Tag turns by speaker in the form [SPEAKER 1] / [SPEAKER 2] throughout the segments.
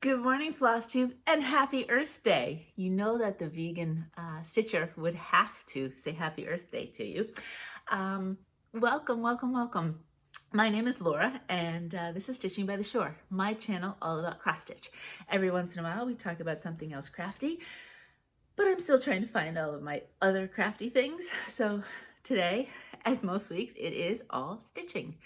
[SPEAKER 1] Good morning, Flosstube, and happy Earth Day. You know that the vegan stitcher would have to say happy Earth Day to you. Welcome, welcome, welcome. My name is Laura, and this is Stitching by the Shore, my channel all about cross stitch. Every once in a while, we talk about something else crafty, but I'm still trying to find all of my other crafty things. So today, as most weeks, it is all stitching.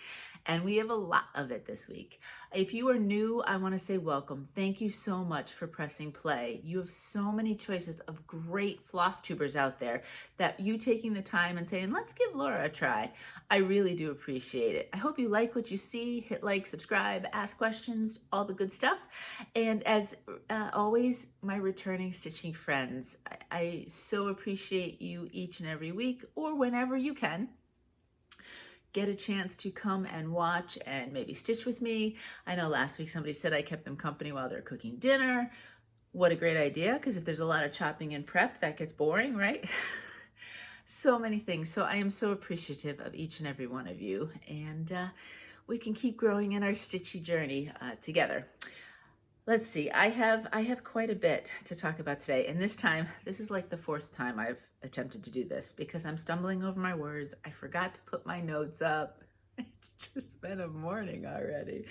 [SPEAKER 1] And we have a lot of it this week. If you are new, I want to say welcome. Thank you so much for pressing play. You have so many choices of great floss tubers out there that you taking the time and saying, let's give Laura a try. I really do appreciate it. I hope you like what you see. Hit like, subscribe, ask questions, all the good stuff. And as always, my returning stitching friends, I so appreciate you each and every week or whenever you can get a chance to come and watch and maybe stitch with me. I know last week somebody said I kept them company while they're cooking dinner. What a great idea, because if there's a lot of chopping and prep, that gets boring, right? So many things. So I am so appreciative of each and every one of you, and we can keep growing in our stitchy journey together. Let's see, I have quite a bit to talk about today, and this is like the fourth time I've attempted to do this because I'm stumbling over my words. I forgot to put my notes up. It's just been a morning already.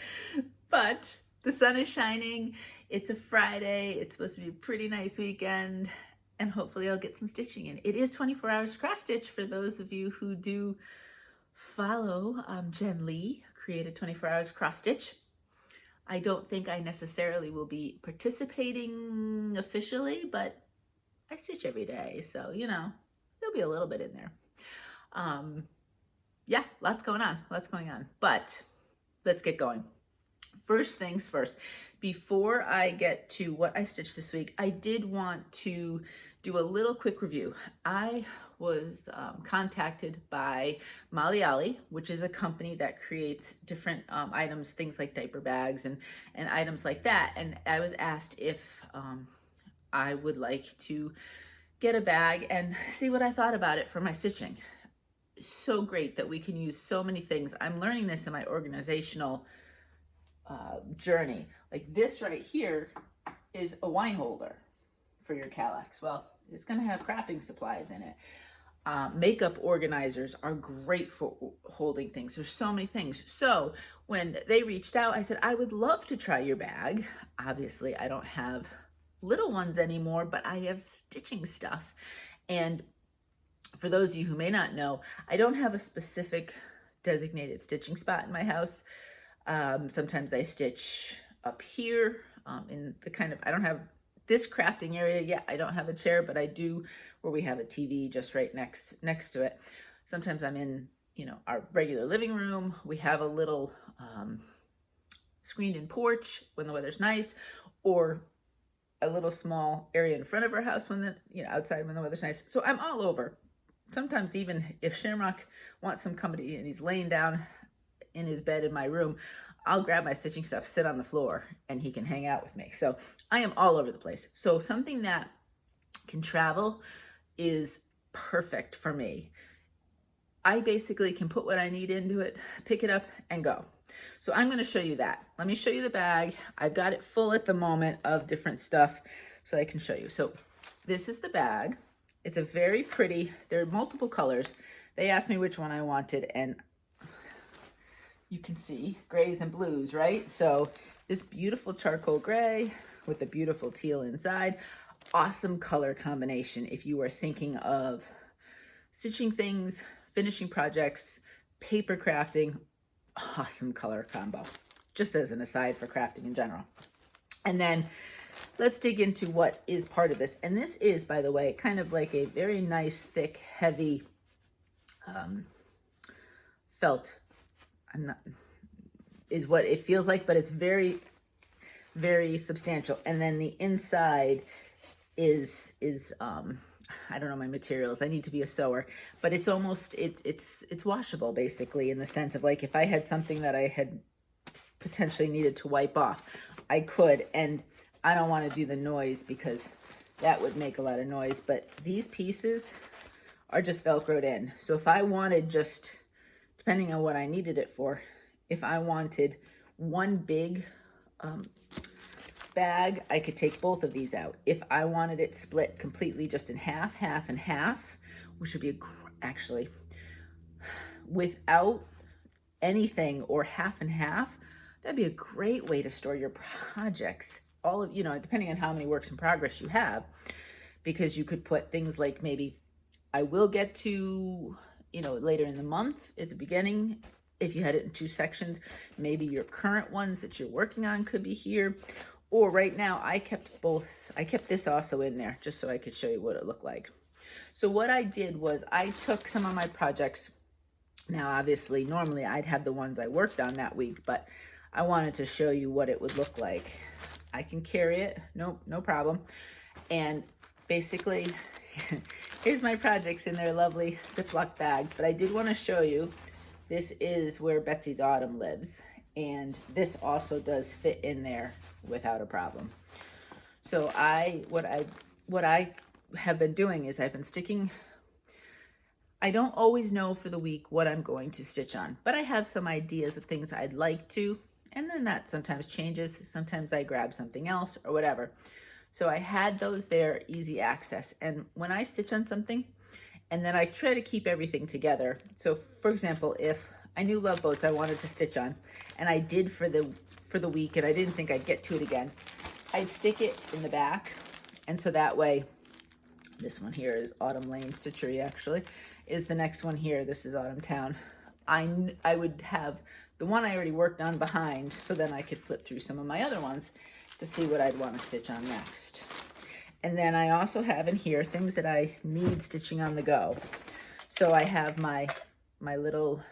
[SPEAKER 1] But the sun is shining, it's a Friday, it's supposed to be a pretty nice weekend, and hopefully I'll get some stitching in. It is 24 hours cross stitch for those of you who do follow Jen Lee, created 24 hours cross stitch. I don't think I necessarily will be participating officially, but I stitch every day, so you know, there'll be a little bit in there. Yeah, lots going on, but let's get going. First things first, before I get to what I stitched this week, I did want to do a little quick review. I was contacted by Mollie Ollie, which is a company that creates different items, things like diaper bags and items like that. And I was asked if I would like to get a bag and see what I thought about it for my stitching. So great that we can use so many things. I'm learning this in my organizational journey. Like this right here is a wine holder for your calyx. Well, it's going to have crafting supplies in it. Makeup organizers are great for holding things. There's so many things. So when they reached out, I said, I would love to try your bag. Obviously, I don't have little ones anymore, but I have stitching stuff. And for those of you who may not know, I don't have a specific designated stitching spot in my house. Sometimes I stitch up here in the kind of, I don't have this crafting area yet. I don't have a chair, but I do where we have a TV just right next to it. Sometimes I'm in, you know, our regular living room. We have a little screened-in porch when the weather's nice, or a little small area in front of our house when the, you know, outside when the weather's nice. So I'm all over. Sometimes even if Shamrock wants some company and he's laying down in his bed in my room, I'll grab my stitching stuff, sit on the floor, and he can hang out with me. So I am all over the place. So something that can travel is perfect for me. I basically can put what I need into it, pick it up, and go. So I'm going to show you that. Let me show you the bag. I've got it full at the moment of different stuff so I can show you. So this is the bag. It's a very pretty, there are multiple colors. They asked me which one I wanted, and you can see grays and blues, right? So this beautiful charcoal gray with the beautiful teal inside. Awesome color combination if you are thinking of stitching things, finishing projects, paper crafting. Awesome color combo, just as an aside for crafting in general. And then let's dig into what is part of this. And this is, by the way, kind of like a very nice, thick, heavy felt. Is what it feels like, but it's very, very substantial. And then the inside is I don't know my materials. I need to be a sewer, but it's almost, it's washable basically, in the sense of like, if I had something that I had potentially needed to wipe off, I could. And I don't want to do the noise because that would make a lot of noise, but these pieces are just Velcroed in. So if I wanted, just depending on what I needed it for, if I wanted one big bag, I could take both of these out. If I wanted it split completely just in half, half, and half, which would be actually without anything or half and half, that'd be a great way to store your projects. All of, depending on how many works in progress you have, because you could put things like maybe I will get to, later in the month at the beginning. If you had it in 2 sections, maybe your current ones that you're working on could be here. Or right now, I kept this also in there just so I could show you what it looked like. So what I did was I took some of my projects. Now, obviously, normally I'd have the ones I worked on that week, but I wanted to show you what it would look like. I can carry it, no problem. And basically, here's my projects in their lovely Ziploc bags, but I did want to show you, this is where Betsy's Autumn lives, and this also does fit in there without a problem. So what I have been doing is I've been sticking, I don't always know for the week what I'm going to stitch on, but I have some ideas of things I'd like to, and then that sometimes changes. Sometimes I grab something else or whatever. So I had those there, easy access. And when I stitch on something, and then I try to keep everything together. So for example, if I knew Love Boats I wanted to stitch on, and I did for the week, and I didn't think I'd get to it again, I'd stick it in the back. And so that way, this one here is Autumn Lane Stitchery, actually, is the next one here. This is Autumn Town. I would have the one I already worked on behind, so then I could flip through some of my other ones to see what I'd want to stitch on next. And then I also have in here things that I need stitching on the go. So I have my little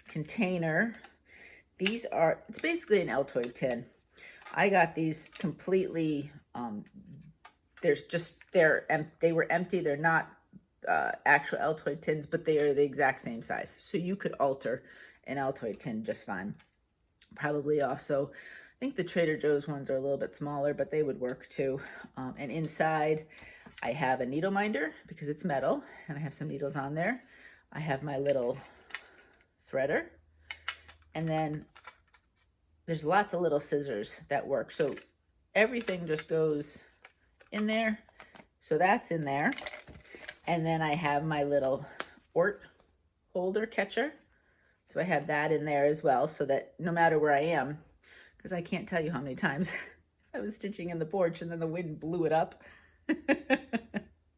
[SPEAKER 1] container. These are, it's basically an Altoid tin. I got these completely, they were empty. They're not actual Altoid tins, but they are the exact same size. So you could alter an Altoid tin just fine. Probably also, I think the Trader Joe's ones are a little bit smaller, but they would work too. And inside, I have a needle minder because it's metal, and I have some needles on there. I have my little threader, and then there's lots of little scissors that work. So everything just goes in there. So that's in there. And then I have my little Ort holder catcher. So I have that in there as well, so that no matter where I am, because I can't tell you how many times I was stitching in the porch and then the wind blew it up.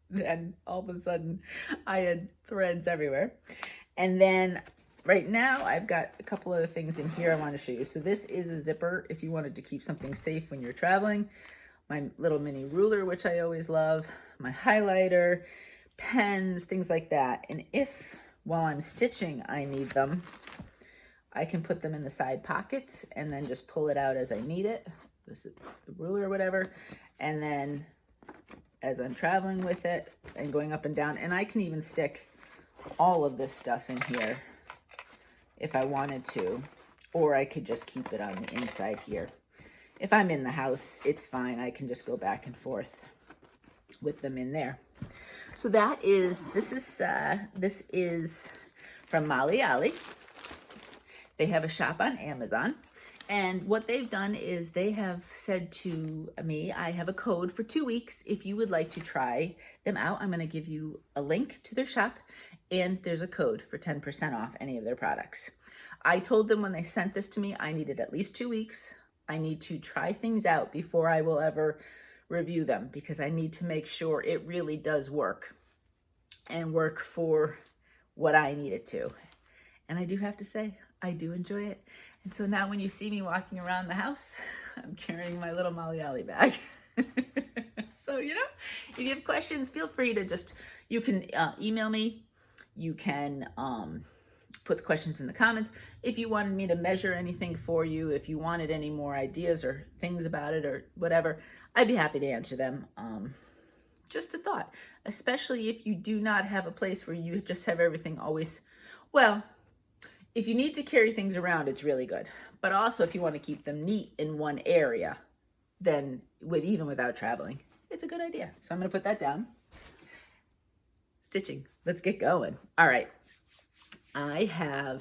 [SPEAKER 1] Then all of a sudden I had threads everywhere. And then right now I've got a couple other things in here I want to show you. So this is a zipper if you wanted to keep something safe when you're traveling. My little mini ruler, which I always love. My highlighter, pens, things like that. And if while I'm stitching I need them, I can put them in the side pockets and then just pull it out as I need it. This is the ruler or whatever. And then as I'm traveling with it and going up and down, and I can even stick all of this stuff in here if I wanted to, or I could just keep it on the inside here. If I'm in the house, it's fine. I can just go back and forth with them in there. So this is from Mollie Ollie. They have a shop on Amazon, and what they've done is they have said to me, I have a code for 2 weeks. If you would like to try them out, I'm going to give you a link to their shop, and there's a code for 10% off any of their products. I told them when they sent this to me, I needed at least 2 weeks. I need to try things out before I will ever review them, because I need to make sure it really does work and work for what I need it to. And I do have to say, I do enjoy it. And so now when you see me walking around the house, I'm carrying my little Mollie Ollie bag. So, if you have questions, feel free to you can email me. You can put the questions in the comments. If you wanted me to measure anything for you, if you wanted any more ideas or things about it or whatever, I'd be happy to answer them. Just a thought, especially if you do not have a place where you just have everything always, well, if you need to carry things around, it's really good. But also if you want to keep them neat in one area, then even without traveling, it's a good idea. So I'm going to put that down. Stitching. Let's get going. All right. I have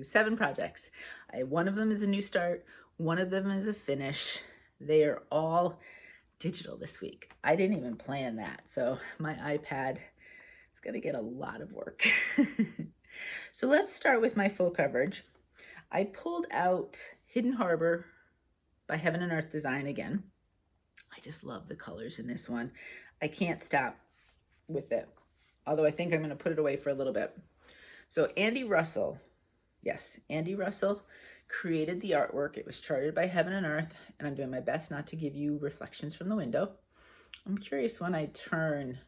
[SPEAKER 1] 7 projects. One of them is a new start. One of them is a finish. They are all digital this week. I didn't even plan that, so my iPad is going to get a lot of work. So let's start with my full coverage. I pulled out Hidden Harbor by Heaven and Earth Design again. I just love the colors in this one. I can't stop with it, although I think I'm going to put it away for a little bit. So Andy Russell, yes, Andy Russell created the artwork. It was charted by Heaven and Earth, and I'm doing my best not to give you reflections from the window. I'm curious when I turn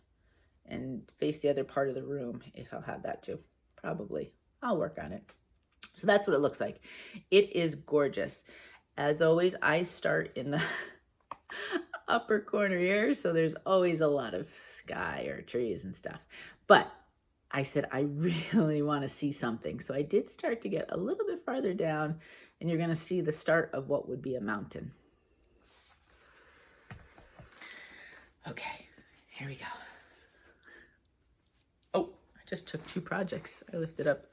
[SPEAKER 1] and face the other part of the room if I'll have that too. Probably. I'll work on it. So that's what it looks like. It is gorgeous. As always, I start in the upper corner here, so there's always a lot of sky or trees and stuff. But I said I really want to see something. So I did start to get a little bit farther down, and you're going to see the start of what would be a mountain. Okay, here we go. Oh, I just took 2 projects. I lifted up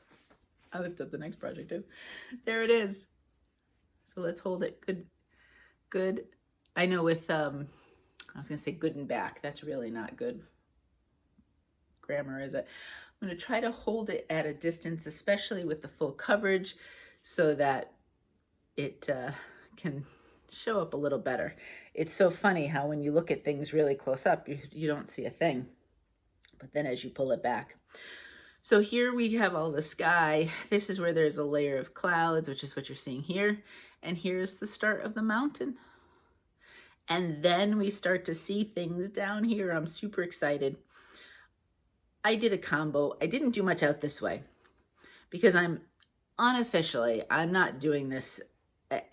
[SPEAKER 1] the next project too. There it is. So let's hold it good. I know with, I was going to say good and back. That's really not good grammar, is it? I'm going to try to hold it at a distance, especially with the full coverage, so that it can show up a little better. It's so funny how when you look at things really close up, you don't see a thing. But then as you pull it back. So here we have all the sky. This is where there's a layer of clouds, which is what you're seeing here. And here's the start of the mountain. And then we start to see things down here. I'm super excited. I did a combo. I didn't do much out this way because I'm not doing this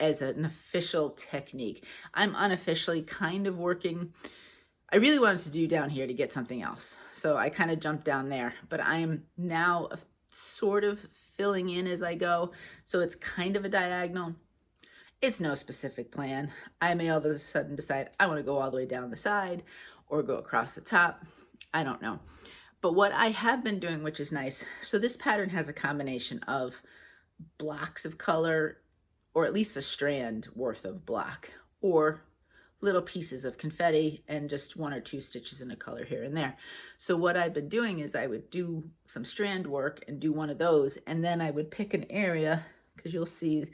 [SPEAKER 1] as an official technique. I'm unofficially kind of working. I really wanted to do down here to get something else. So I kind of jumped down there, but I am now sort of filling in as I go. So it's kind of a diagonal. It's no specific plan. I may all of a sudden decide I want to go all the way down the side or go across the top. I don't know. But what I have been doing, which is nice, so this pattern has a combination of blocks of color, or at least a strand worth of block, or little pieces of confetti and just 1 or 2 stitches in a color here and there. So what I've been doing is I would do some strand work and do one of those, and then I would pick an area, because you'll see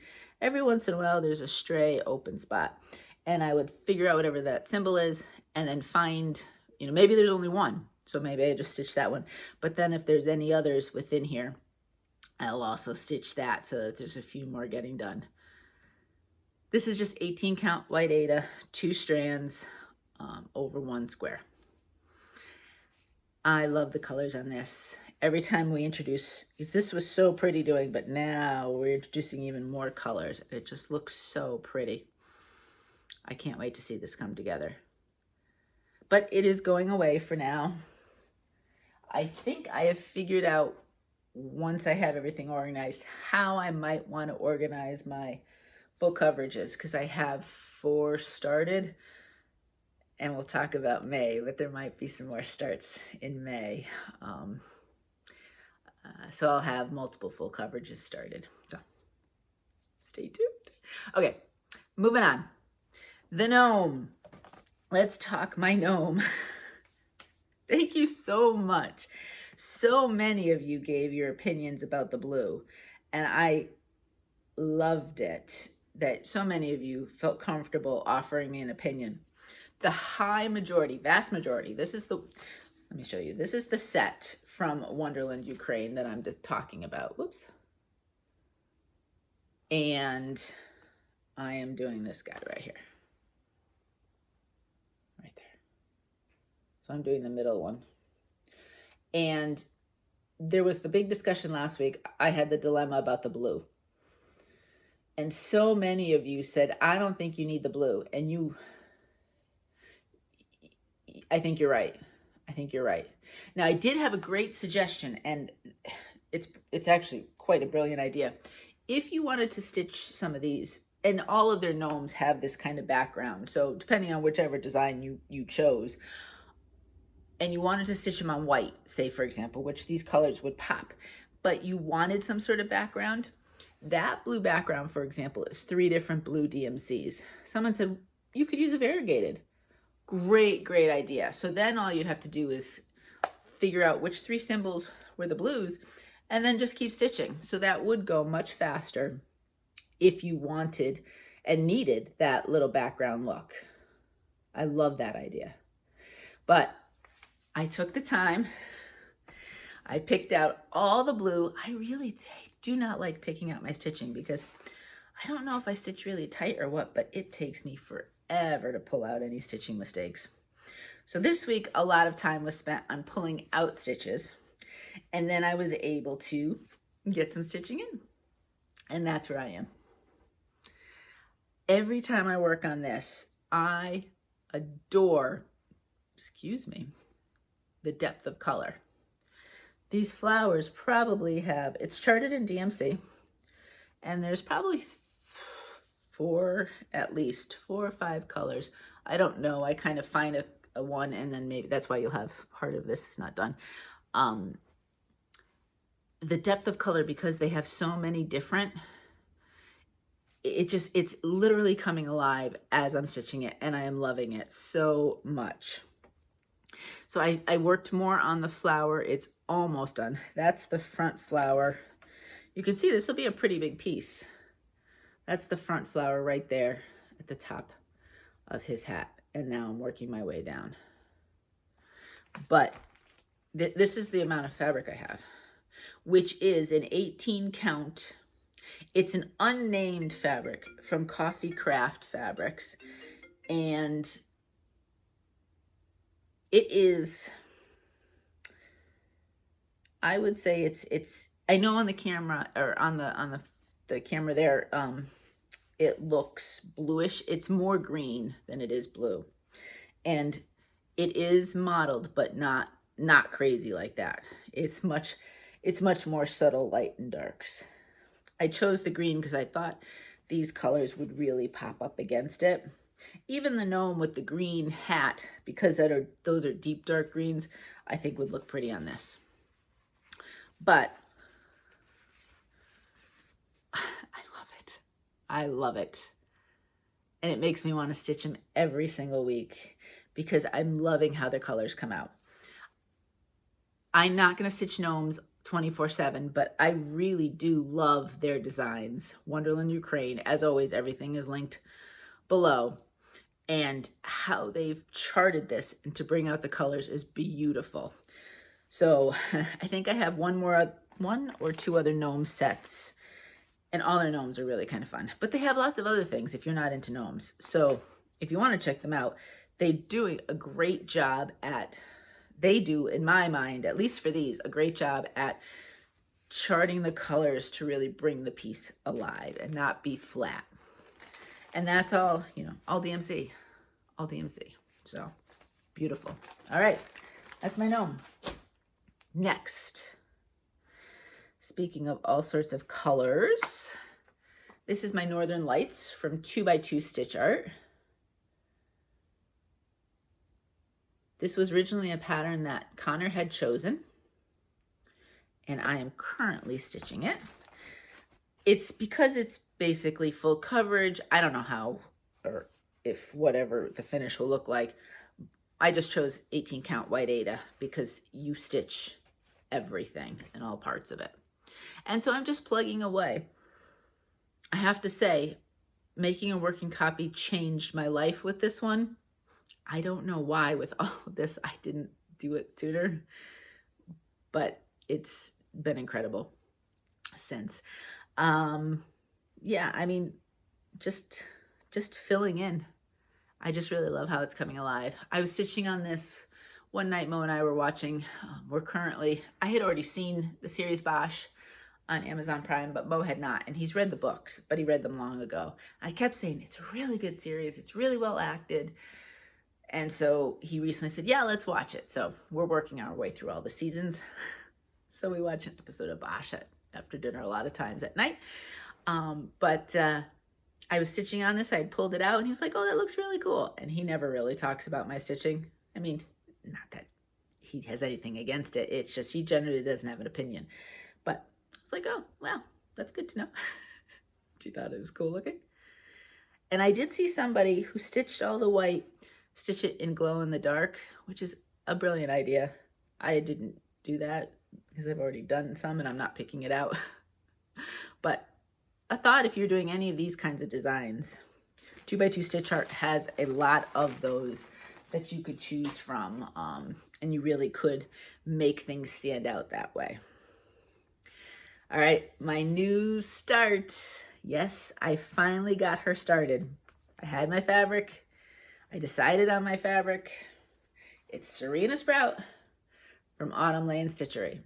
[SPEAKER 1] every once in a while there's a stray open spot, and I would figure out whatever that symbol is and then find, maybe there's only one. So maybe I just stitch that one. But then if there's any others within here, I'll also stitch that so that there's a few more getting done. This is just 18 count white Aida, 2 strands over 1 square. I love the colors on this. Every time we introduce, this was so pretty doing, but now we're introducing even more colors. It just looks so pretty. I can't wait to see this come together. But it is going away for now. I think I have figured out, once I have everything organized, how I might want to organize my full coverages, because I have 4 started, and we'll talk about May, but there might be some more starts in May. So I'll have multiple full coverages started. So stay tuned. Okay, moving on. The gnome. Let's talk my gnome. Thank you so much. So many of you gave your opinions about the blue, and I loved it that so many of you felt comfortable offering me an opinion. The high majority, vast majority, let me show you. This is the set from Wonderland Ukraine that I'm talking about. Whoops. And I am doing this guy right here. Right there. So I'm doing the middle one. And there was the big discussion last week. I had the dilemma about the blue. And so many of you said, I don't think you need the blue. And I think you're right. I think you're right. Now, I did have a great suggestion, and it's actually quite a brilliant idea. If you wanted to stitch some of these, and all of their gnomes have this kind of background, so depending on whichever design you chose, and you wanted to stitch them on white, say for example, which these colors would pop, but you wanted some sort of background, That blue background, for example, is 3 different blue DMCs. Someone said, you could use a variegated. Great, great idea. So then all you'd have to do is figure out which 3 symbols were the blues and then just keep stitching. So that would go much faster if you wanted and needed that little background look. I love that idea. But I took the time. I picked out all the blue. I really do not like picking out my stitching because I don't know if I stitch really tight or what, but it takes me forever to pull out any stitching mistakes. So this week, a lot of time was spent on pulling out stitches, and then I was able to get some stitching in, and that's where I am. Every time I work on this, I adore, the depth of color. These flowers probably have, it's charted in DMC, and there's probably at least 4 or 5 colors. I don't know, I kind of find a one, and then maybe that's why you'll have part of this is not done. The depth of color, because they have so many different, it's literally coming alive as I'm stitching it, and I am loving it so much. So I worked more on the flower. It's almost done. That's the front flower. You can see this will be a pretty big piece. That's the front flower right there at the top of his hat. And now I'm working my way down. But this is the amount of fabric I have, which is an 18 count. It's an unnamed fabric from Coffee Craft Fabrics. And it is, I would say it's I know on the camera, or on the camera there, it looks bluish. It's more green than it is blue. And it is mottled, but not crazy like that. It's much more subtle light and darks. I chose the green because I thought these colors would really pop up against it. Even the gnome with the green hat, because those are deep dark greens, I think would look pretty on this. But I love it. And it makes me want to stitch them every single week because I'm loving how the colors come out. I'm not going to stitch gnomes 24/7, but I really do love their designs. Wonderland Ukraine, as always, everything is linked below. And how they've charted this and to bring out the colors is beautiful. So I think I have one or two other gnome sets, and all their gnomes are really kind of fun. But they have lots of other things if you're not into gnomes. So if you want to check them out, they do a great job at, they do, in my mind, at least for these, a great job at charting the colors to really bring the piece alive and not be flat. And that's all, all DMC, all DMC. So beautiful. All right, that's my gnome. Next, speaking of all sorts of colors, this is my Northern Lights from 2x2 StitchArt. This was originally a pattern that Connor had chosen, and I am currently stitching it. It's because it's basically full coverage. I don't know how, or if whatever the finish will look like. I just chose 18 count white Aida because you stitch everything and all parts of it. And so I'm just plugging away. I have to say, making a working copy changed my life with this one. I don't know why with all of this I didn't do it sooner, but it's been incredible since. Yeah, I mean, just filling in. I just really love how it's coming alive. I was stitching on this one night. Mo and I were watching. I had already seen the series Bosch on Amazon Prime, but Mo had not, and he's read the books, but he read them long ago. I kept saying, it's a really good series. It's really well acted. And so he recently said, yeah, let's watch it. So we're working our way through all the seasons. So we watch an episode of Bosch after dinner a lot of times at night. I was stitching on this. I had pulled it out, and he was like, oh, that looks really cool. And he never really talks about my stitching. I mean, not that he has anything against it. It's just he generally doesn't have an opinion. But it's like, oh, well, that's good to know. She thought it was cool looking. And I did see somebody who stitched all the white, stitch it in glow in the dark, which is a brilliant idea. I didn't do that because I've already done some and I'm not picking it out. But a thought if you're doing any of these kinds of designs, 2x2 StitchArt has a lot of those that you could choose from, and you really could make things stand out that way. All right, my new start. Yes, I finally got her started. I had my fabric. I decided on my fabric. It's Serena Sprout from Autumn Lane Stitchery.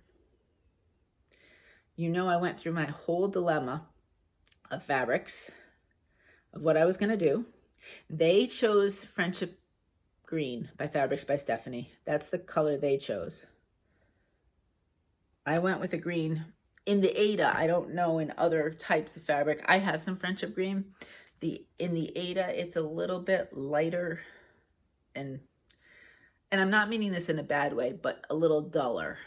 [SPEAKER 1] You know, I went through my whole dilemma of fabrics, of what I was gonna do. They chose Friendship Green by Fabrics by Stephanie. That's the color they chose. I went with a green. In the Aida, I don't know in other types of fabric. I have some Friendship Green. In the Aida, it's a little bit lighter, and I'm not meaning this in a bad way, but a little duller.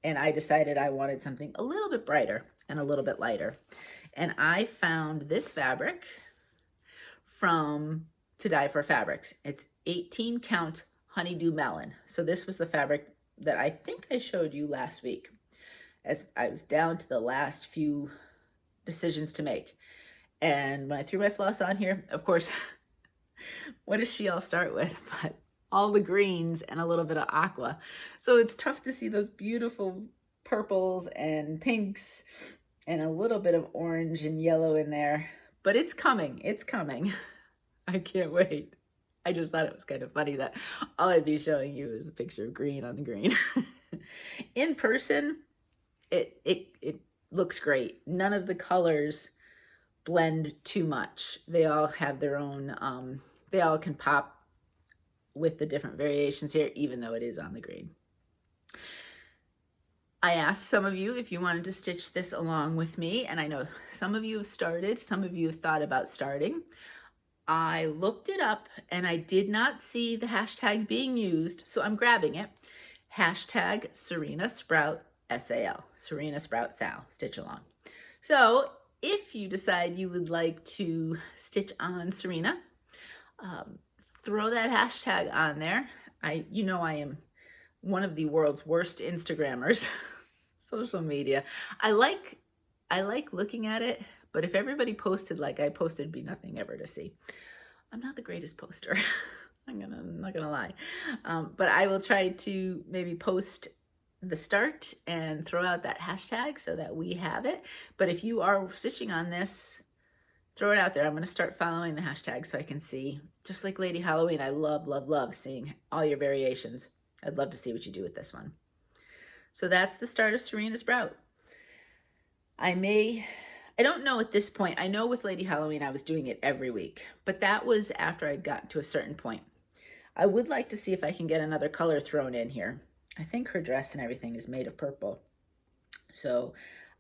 [SPEAKER 1] And I decided I wanted something a little bit brighter and a little bit lighter. And I found this fabric from To Dye For Fabrics. It's 18 count Honeydew Melon. So this was the fabric that I think I showed you last week, as I was down to the last few decisions to make. And when I threw my floss on here, of course, what does she all start with? But all the greens and a little bit of aqua. So it's tough to see those beautiful purples and pinks and a little bit of orange and yellow in there. But it's coming. It's coming. I can't wait. I just thought it was kind of funny that all I'd be showing you is a picture of green on the green. In person, it looks great. None of the colors blend too much. They all have their own, they all can pop with the different variations here, even though it is on the green. I asked some of you if you wanted to stitch this along with me, and I know some of you have started, some of you have thought about starting. I looked it up and I did not see the hashtag being used, so I'm grabbing it. Hashtag Serena Sprout SAL, Serena Sprout Sal, stitch along. So if you decide you would like to stitch on Serena, throw that hashtag on there. You know I am one of the world's worst Instagrammers, social media. I like looking at it, but if everybody posted like I posted, it'd be nothing ever to see. I'm not the greatest poster. I'm not gonna lie, but I will try to maybe post the start and throw out that hashtag so that we have it. But if you are stitching on this, throw it out there. I'm going to start following the hashtag so I can see. Just like Lady Halloween, I love, love, love seeing all your variations. I'd love to see what you do with this one. So that's the start of Serena Sprout. I don't know at this point. I know with Lady Halloween I was doing it every week, but that was after I'd gotten to a certain point. I would like to see if I can get another color thrown in here. I think her dress and everything is made of purple. So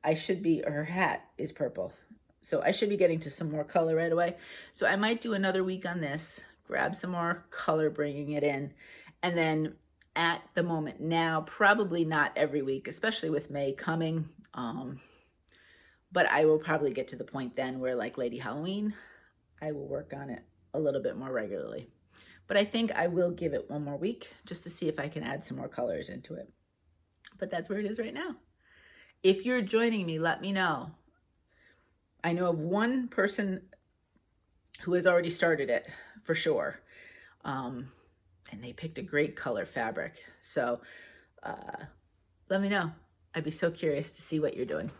[SPEAKER 1] her hat is purple. So I should be getting to some more color right away. So I might do another week on this, grab some more color, bringing it in. And then at the moment now, probably not every week, especially with May coming. But I will probably get to the point then where, like Lady Halloween, I will work on it a little bit more regularly. But I think I will give it one more week just to see if I can add some more colors into it. But that's where it is right now. If you're joining me, let me know. I know of one person who has already started it for sure. And they picked a great color fabric. So let me know. I'd be so curious to see what you're doing.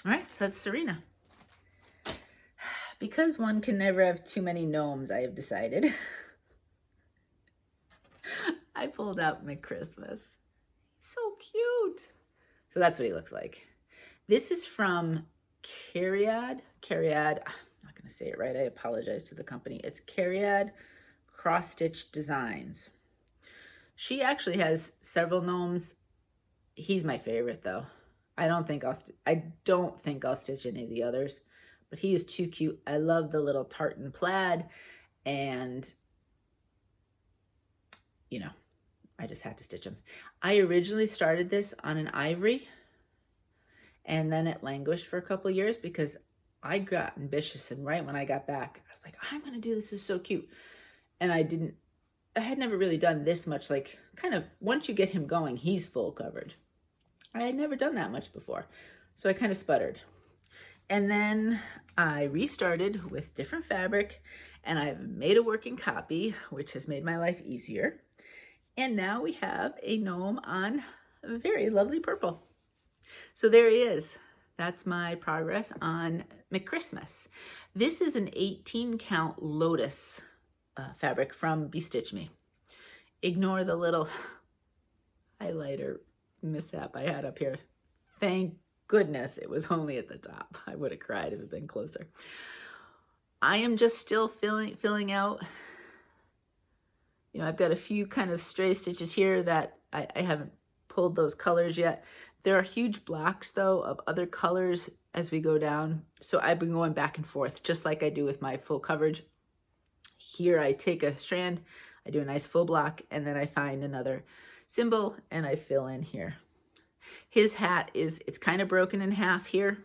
[SPEAKER 1] All right, so that's Serena. Because one can never have too many gnomes, I have decided. I pulled out McChristmas. So cute. So that's what he looks like. This is from Cariad. I'm not going to say it right. I apologize to the company. It's Cariad Cross Stitch Designs. She actually has several gnomes. He's my favorite though. I don't think I'll stitch any of the others, but he is too cute. I love the little tartan plaid, and you know, I just had to stitch him. I originally started this on an ivory, and then it languished for a couple years because I got ambitious, and right when I got back, I was like, I'm gonna do this. This is so cute. And I had never really done this much, like kind of once you get him going, he's full coverage. I had never done that much before. So I kind of sputtered. And then I restarted with different fabric, and I've made a working copy, which has made my life easier. And now we have a gnome on a very lovely purple. So there he is. That's my progress on McChristmas. This is an 18 count Lotus fabric from Bestitchme. Ignore the little highlighter mishap I had up here. Thank goodness it was only at the top. I would have cried if it had been closer. I am just still filling out. You know, I've got a few kind of stray stitches here that I haven't pulled those colors yet. There are huge blocks though of other colors as we go down. So I've been going back and forth just like I do with my full coverage. Here I take a strand, I do a nice full block, and then I find another symbol and I fill in here. His hat it's kind of broken in half here.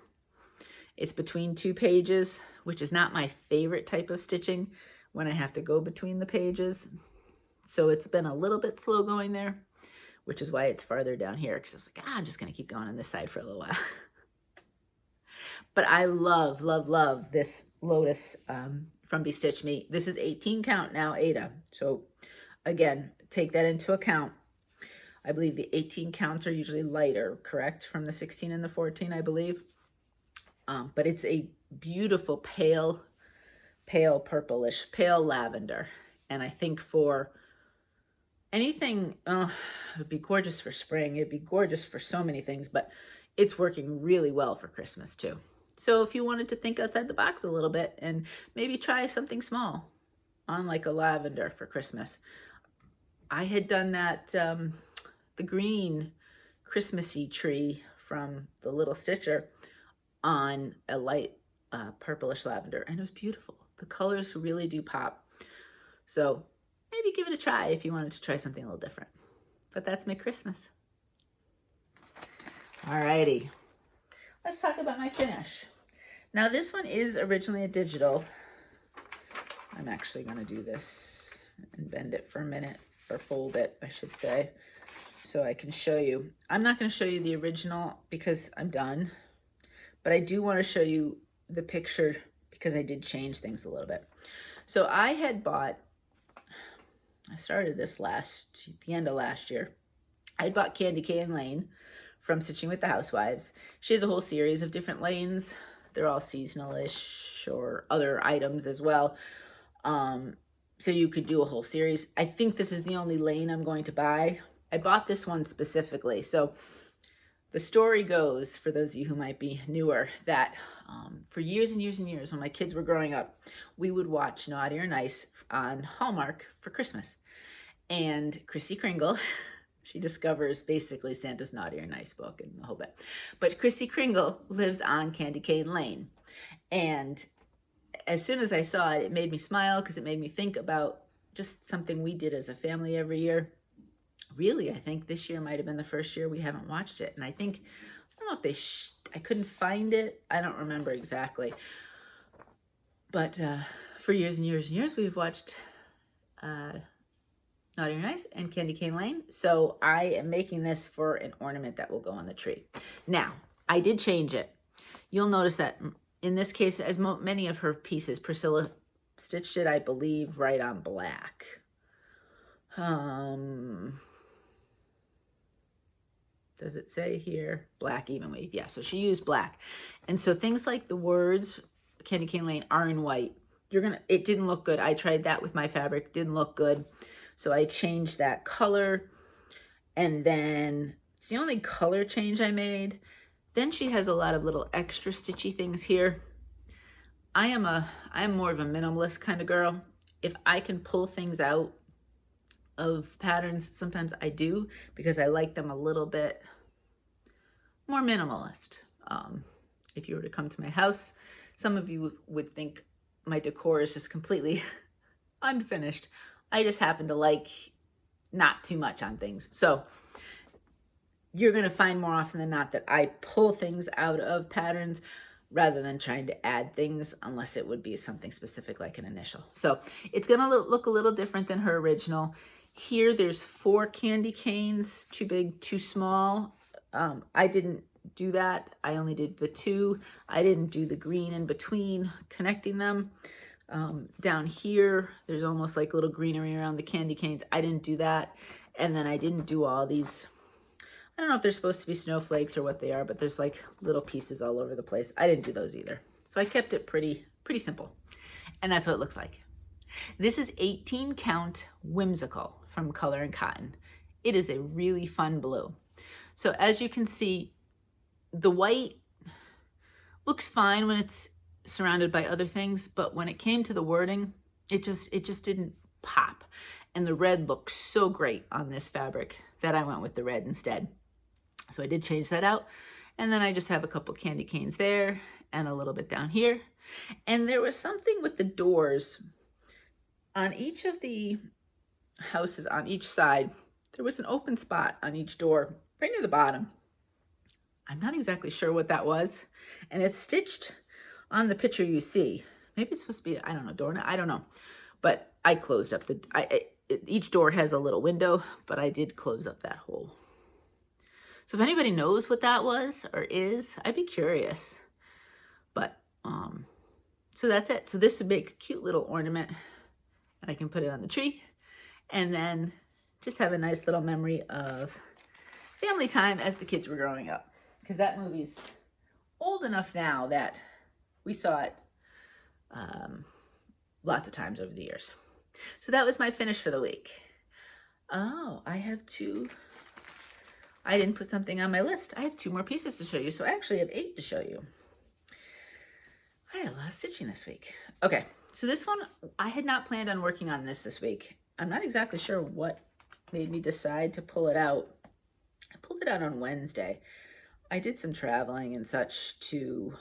[SPEAKER 1] It's between 2 pages, which is not my favorite type of stitching when I have to go between the pages. So it's been a little bit slow going there, which is why it's farther down here, because I was like, I'm just going to keep going on this side for a little while. But I love, love, love this Lotus from Bestitchme. This is 18 count now, Aida. So again, take that into account. I believe the 18 counts are usually lighter, correct? From the 16 and the 14, I believe. But it's a beautiful pale purplish, pale lavender. And I think for anything, it would be gorgeous for spring. It'd be gorgeous for so many things, but it's working really well for Christmas too. So if you wanted to think outside the box a little bit and maybe try something small on like a lavender for Christmas. I had done that, the green Christmassy tree from the Little Stitcher on a light purplish lavender, and it was beautiful. The colors really do pop. So maybe give it a try if you wanted to try something a little different. But that's McChristmas. Alrighty, let's talk about my finish. Now this one is originally a digital. I'm actually going to do this and bend it for a minute, or fold it, I should say, so I can show you. I'm not going to show you the original because I'm done, but I do want to show you the picture because I did change things a little bit. So I had bought, I started this the end of last year. I had bought Candy Cane Lane from Stitching with the Housewives. She has a whole series of different lanes. They're all seasonal-ish or other items as well. So you could do a whole series. I think this is the only lane I'm going to buy. I bought this one specifically. So the story goes, for those of you who might be newer, that for years and years and years, when my kids were growing up, we would watch Naughty or Nice on Hallmark for Christmas. And Chrissy Kringle, she discovers basically Santa's Naughty or Nice book and the whole bit. But Chrissy Kringle lives on Candy Cane Lane. And as soon as I saw it, it made me smile because it made me think about just something we did as a family every year. Really, I think this year might have been the first year we haven't watched it. And I think, I don't know if I couldn't find it. I don't remember exactly. But for years and years and years, we've watched Naughty or Nice and Candy Cane Lane. So I am making this for an ornament that will go on the tree. Now, I did change it. You'll notice that in this case, as many of her pieces, Priscilla stitched it, I believe, right on black. Does it say here? Black even weave. Yeah, so she used black. And so things like the words, Candy Cane Lane, are in white. It didn't look good. I tried that with my fabric. Didn't look good. So I changed that color. And then it's the only color change I made. Then she has a lot of little extra stitchy things here. I am more of a minimalist kind of girl. If I can pull things out of patterns, sometimes I do, because I like them a little bit more minimalist. If you were to come to my house, some of you would think my decor is just completely unfinished. I just happen to like not too much on things. So you're going to find more often than not that I pull things out of patterns rather than trying to add things unless it would be something specific like an initial. So it's gonna look a little different than her original. Here there's 4 candy canes, too big, too small. I didn't do that. I only did the 2. I didn't do the green in between connecting them. Down here, there's almost like little greenery around the candy canes. I didn't do that. And then I didn't do all these, I don't know if they're supposed to be snowflakes or what they are, but there's like little pieces all over the place. I didn't do those either. So I kept it pretty simple. And that's what it looks like. This is 18 count Whimsical from Color and Cotton. It is a really fun blue. So as you can see, the white looks fine when it's surrounded by other things, but when it came to the wording, it just didn't pop. And the red looks so great on this fabric that I went with the red instead. So I did change that out. And then I just have a couple candy canes there and a little bit down here. And there was something with the doors on each of the houses on each side. There was an open spot on each door right near the bottom. I'm not exactly sure what that was. And it's stitched on the picture you see. Maybe it's supposed to be, I don't know, doorknob, I don't know. But I closed up each door has a little window, but I did close up that hole. So if anybody knows what that was or is, I'd be curious. But, so that's it. So this would make a cute little ornament and I can put it on the tree and then just have a nice little memory of family time as the kids were growing up. Because that movie's old enough now that we saw it lots of times over the years. So that was my finish for the week. Oh, I have 2. I didn't put something on my list. I have 2 more pieces to show you. So I actually have 8 to show you. I had a lot of stitching this week. Okay, so this one, I had not planned on working on this week. I'm not exactly sure what made me decide to pull it out. I pulled it out on Wednesday. I did some traveling and such to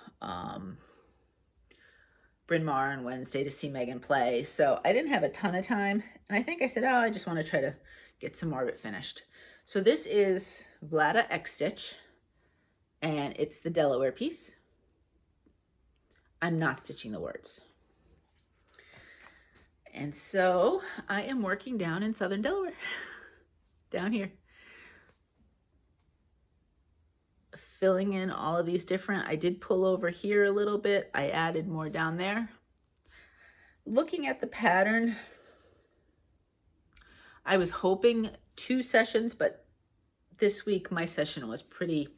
[SPEAKER 1] Bryn Mawr on Wednesday to see Megan play. So I didn't have a ton of time. And I think I said, oh, I just want to try to get some more of it finished. So this is VladaXStitch, and it's the Delaware piece. I'm not stitching the words. And so I am working down in southern Delaware, down here. Filling in all of these different, I did pull over here a little bit. I added more down there. Looking at the pattern, I was hoping 2 sessions, but this week my session was pretty,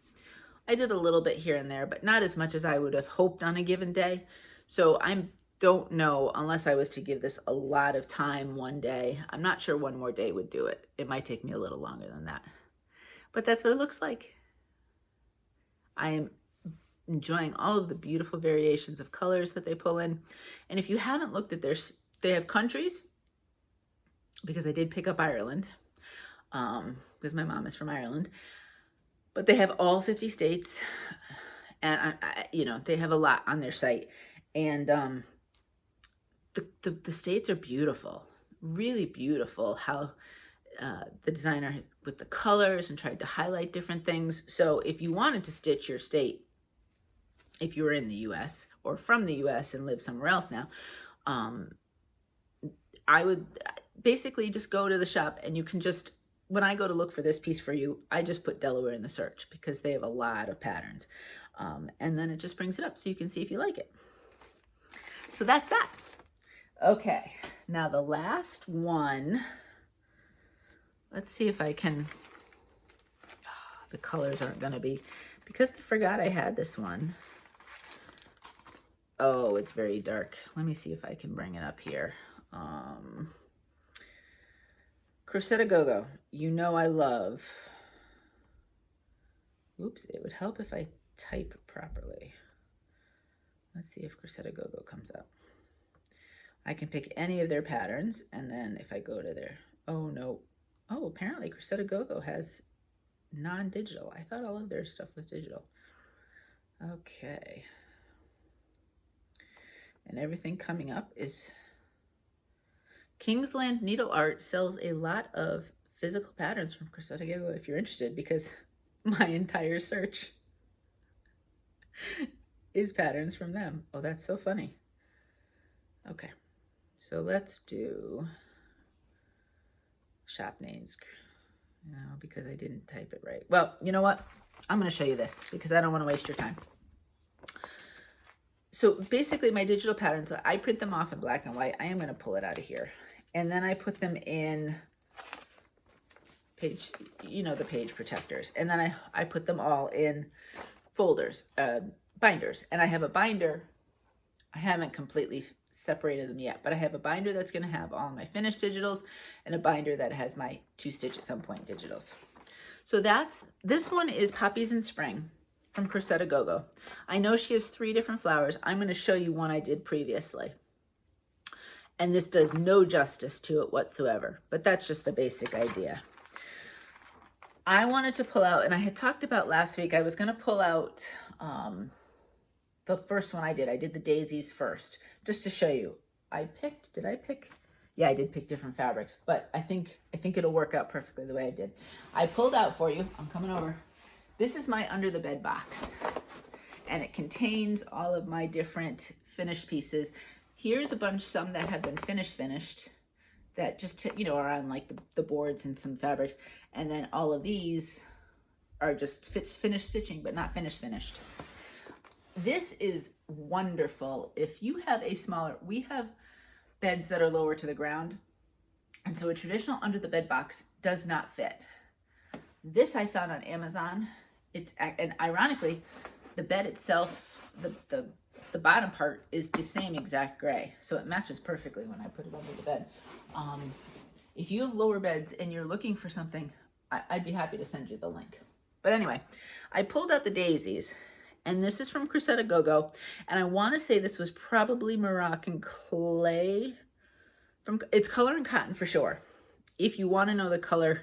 [SPEAKER 1] I did a little bit here and there, but not as much as I would have hoped on a given day. So I don't know, unless I was to give this a lot of time one day. I'm not sure one more day would do it. It might take me a little longer than that. But that's what it looks like. I am enjoying all of the beautiful variations of colors that they pull in. And if you haven't looked at theirs, they have countries, because I did pick up Ireland, because my mom is from Ireland, but they have all 50 states, and you know, they have a lot on their site. And the states are beautiful, really beautiful, how the designer has, with the colors, and tried to highlight different things. So if you wanted to stitch your state, if you were in the US or from the US and live somewhere else now, I would basically just go to the shop, and you can just, when I go to look for this piece for you, I just put Delaware in the search because they have a lot of patterns. And then it just brings it up so you can see if you like it. So that's that. Okay, now the last one, let's see if I can, the colors aren't gonna be, because I forgot I had this one. Oh, it's very dark. Let me see if I can bring it up here. Crocette Gogo, you know I love. Oops, it would help if I type properly. Let's see if Crocette Gogo comes up. I can pick any of their patterns, and then if I go to their, oh no, oh, apparently Crocette Gogo has non-digital. I thought all of their stuff was digital. Okay. And everything coming up is Kingsland Needle Art sells a lot of physical patterns from Crocette Gogo if you're interested, because my entire search is patterns from them. Oh, that's so funny. Okay, so let's do shop names. No, because I didn't type it right. Well, you know what? I'm going to show you this because I don't want to waste your time. So basically my digital patterns, I print them off in black and white. I am going to pull it out of here. And then I put them in page, you know, the page protectors. And then I put them all in folders, binders. And I have a binder. I haven't completely separated them yet, but I have a binder that's going to have all my finished digitals and a binder that has my 2 stitch at some point digitals. So this one is Poppies in Spring from Crocette Gogo. I know she has 3 different flowers. I'm going to show you one I did previously. And this does no justice to it whatsoever, but that's just the basic idea. I wanted to pull out, and I had talked about last week, I was going to pull out the first one I did the daisies first, just to show you. Did I pick? Yeah, I did pick different fabrics, but I think it'll work out perfectly the way I did. I pulled out for you, I'm coming over. This is my under the bed box, and it contains all of my different finished pieces. Here's a bunch, some that have been finished, that just, you know, are on like the boards and some fabrics. And then all of these are just finished stitching, but not finished. This is wonderful. If you have a smaller, we have beds that are lower to the ground. And so a traditional under the bed box does not fit. This I found on Amazon. And ironically, the bed itself, the bottom part is the same exact gray. So it matches perfectly when I put it under the bed. If you have lower beds and you're looking for something, I'd be happy to send you the link. But anyway, I pulled out the daisies, and this is from Crocette Gogo, and I want to say this was probably Moroccan clay. It's color and cotton for sure. If you want to know the color,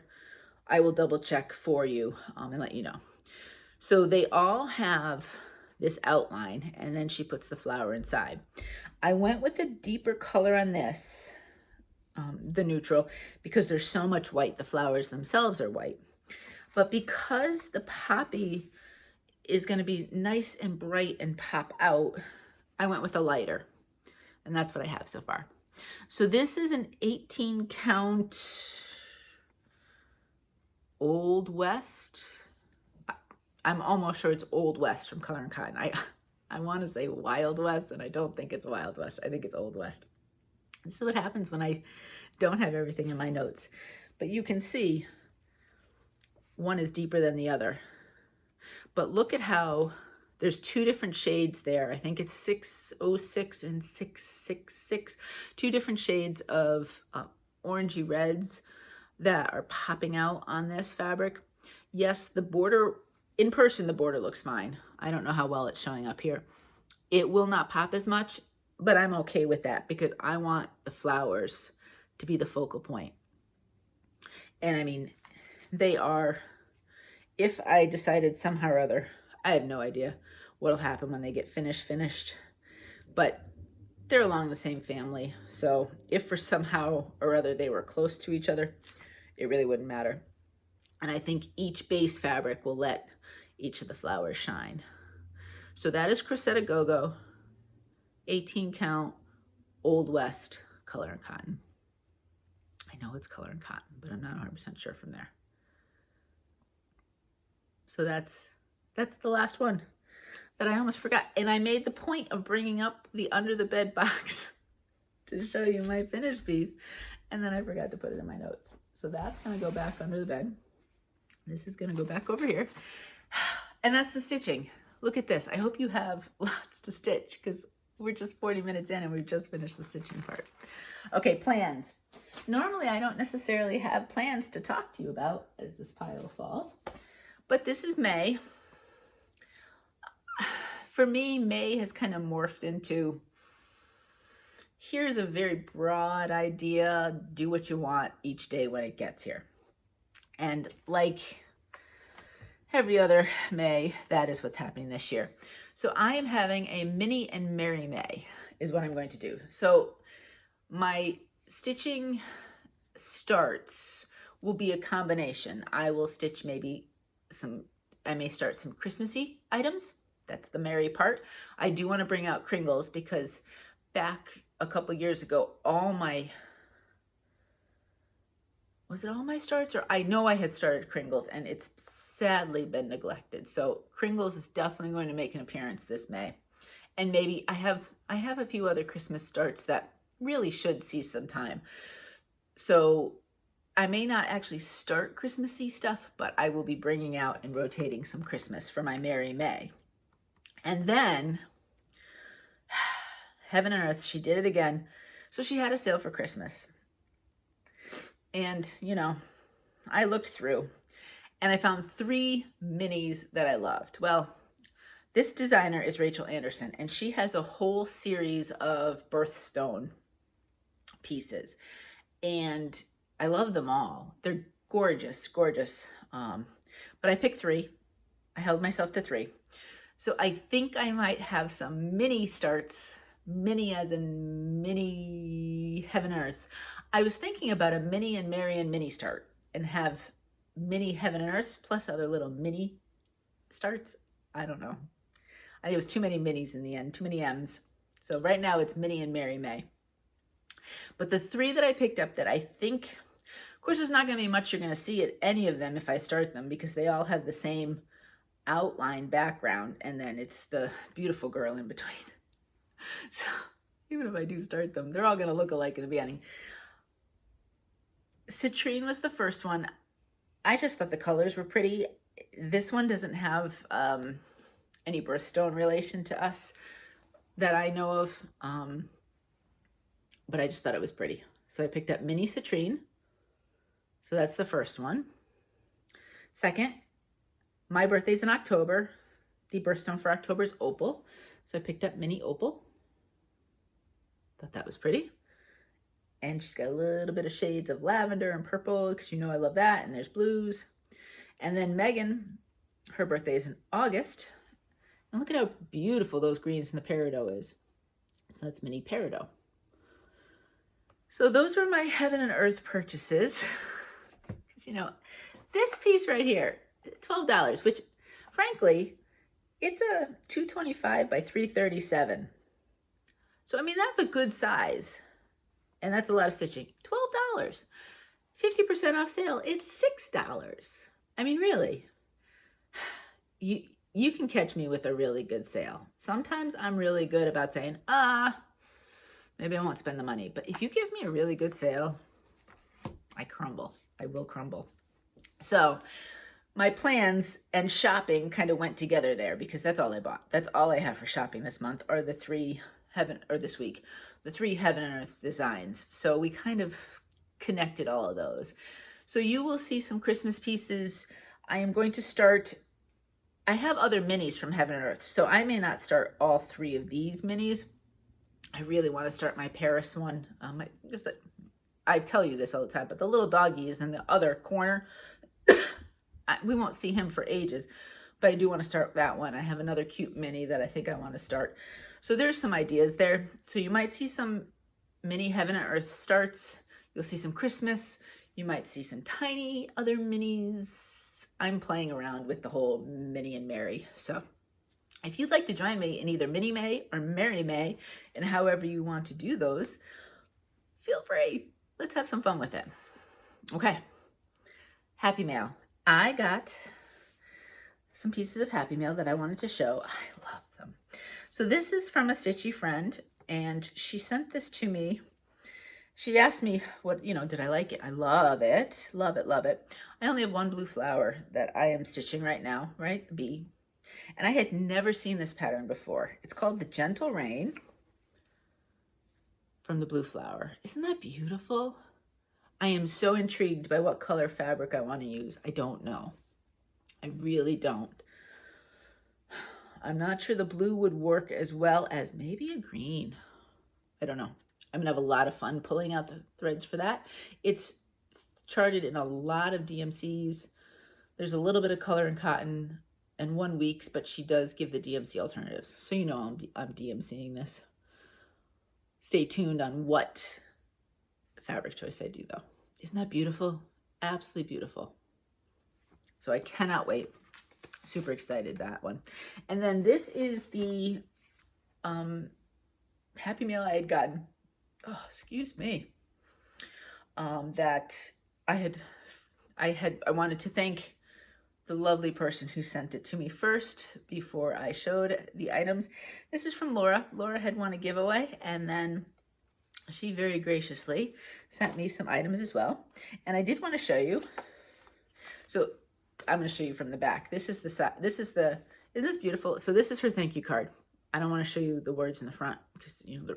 [SPEAKER 1] I will double check for you and let you know. So they all have this outline, and then she puts the flower inside. I went with a deeper color on this, the neutral, because there's so much white. The flowers themselves are white. But because the poppy is going to be nice and bright and pop out, I went with a lighter. And that's what I have so far. So this is an 18 count Old West. I'm almost sure it's Old West from Color and Cotton. I want to say Wild West, and I don't think it's Wild West. I think it's Old West. This is what happens when I don't have everything in my notes. But you can see one is deeper than the other. But look at how there's 2 different shades there. I think it's 606 and 666. 2 different shades of orangey reds that are popping out on this fabric. Yes, the border, in person, the border looks fine. I don't know how well it's showing up here. It will not pop as much, but I'm okay with that because I want the flowers to be the focal point. And I mean, they are, if I decided somehow or other, I have no idea what'll happen when they get finished, but they're along the same family. So if for somehow or other they were close to each other, it really wouldn't matter. And I think each base fabric will let each of the flowers shine. So that is Crocette Gogo, 18 count, Old West, Color and Cotton. I know it's Color and Cotton, but I'm not 100% sure from there. So that's the last one that I almost forgot. And I made the point of bringing up the under the bed box to show you my finished piece. And then I forgot to put it in my notes. So that's going to go back under the bed. This is going to go back over here. And that's the stitching. Look at this. I hope you have lots to stitch because we're just 40 minutes in and we've just finished the stitching part. Okay, plans. Normally I don't necessarily have plans to talk to you about as this pile falls, but this is May. For me, May has kind of morphed into, here's a very broad idea, do what you want each day when it gets here. And like every other May, that is what's happening this year. So I am having a mini and merry May is what I'm going to do. So my stitching starts will be a combination. I will stitch maybe I may start some Christmassy items. That's the merry part. I do want to bring out Kringles because back a couple years ago, was it all my starts? Or I know I had started Kringles and it's sadly been neglected. So Kringles is definitely going to make an appearance this May. And maybe I have a few other Christmas starts that really should see some time. So I may not actually start Christmassy stuff, but I will be bringing out and rotating some Christmas for my Merry May. And then, heaven and earth, she did it again. So she had a sale for Christmas. And, you know, I looked through and I found 3 minis that I loved. Well, this designer is Rachel Anderson, and she has a whole series of birthstone pieces. And I love them all. They're gorgeous, gorgeous. But I picked 3. I held myself to 3. So I think I might have some mini starts, mini as in mini heaven and earth. I was thinking about a mini and Marian mini start and have mini heaven and earth plus other little mini starts. I don't know. I think it was too many minis in the end, too many M's. So right now it's Minnie and Mary May. But the 3 that I picked up that I think, of course, there's not going to be much you're going to see at any of them if I start them because they all have the same outline background and then it's the beautiful girl in between. So even if I do start them, they're all going to look alike in the beginning. Citrine was the first one. I just thought the colors were pretty. This one doesn't have any birthstone relation to us that I know of, but I just thought it was pretty. So I picked up Mini Citrine. So that's the first one. Second, my birthday's in October. The birthstone for October is Opal. So I picked up Mini Opal. Thought that was pretty. And she's got a little bit of shades of lavender and purple because you know I love that. And there's blues. And then Megan, her birthday is in August. And look at how beautiful those greens in the peridot is. So that's Mini Peridot. So those were my heaven and earth purchases. Because, you know, this piece right here, $12, which frankly, it's a 225 by 337. So, I mean, that's a good size. And that's a lot of stitching. $12. 50% off sale. It's $6. I mean, really. You can catch me with a really good sale. Sometimes I'm really good about saying, maybe I won't spend the money. But if you give me a really good sale, I crumble. I will crumble. So my plans and shopping kind of went together there because that's all I bought. That's all I have for shopping this month are the 3 this week, the 3 heaven and earth designs. So we kind of connected all of those. So you will see some Christmas pieces. I am going to start, I have other minis from heaven and earth. So I may not start all 3 of these minis. I really want to start my Paris one. I tell you this all the time, but the little doggy is in the other corner. We won't see him for ages, but I do want to start that one. I have another cute mini that I think I want to start. So there's some ideas there. So you might see some mini heaven and earth starts. You'll see some Christmas. You might see some tiny other minis. I'm playing around with the whole Mini and Mary. So if you'd like to join me in either Mini May or Mary May, and however you want to do those, feel free. Let's have some fun with it. Okay. Happy Mail. I got some pieces of Happy Mail that I wanted to show. I love them. So this is from a stitchy friend, and she sent this to me. She asked me what, did I like it? I love it. Love it, love it. I only have one blue flower that I am stitching right now, right? The bee. And I had never seen this pattern before. It's called the Gentle Rain from the blue flower. Isn't that beautiful? I am so intrigued by what color fabric I want to use. I don't know. I really don't. I'm not sure the blue would work as well as maybe a green. I don't know. I'm going to have a lot of fun pulling out the threads for that. It's charted in a lot of DMCs. There's a little bit of color in cotton and 1 weeks, but she does give the DMC alternatives. So you know I'm DMCing this. Stay tuned on what fabric choice I do though. Isn't that beautiful? Absolutely beautiful. So I cannot wait. Super excited that one. And then this is the Happy Mail I had gotten. Oh, excuse me. That I wanted to thank the lovely person who sent it to me first before I showed the items. This is from Laura. Laura had won a giveaway, and then she very graciously sent me some items as well. And I did want to show you. So I'm going to show you from the back. Isn't this beautiful? So this is her thank you card. I don't want to show you the words in the front because, you know,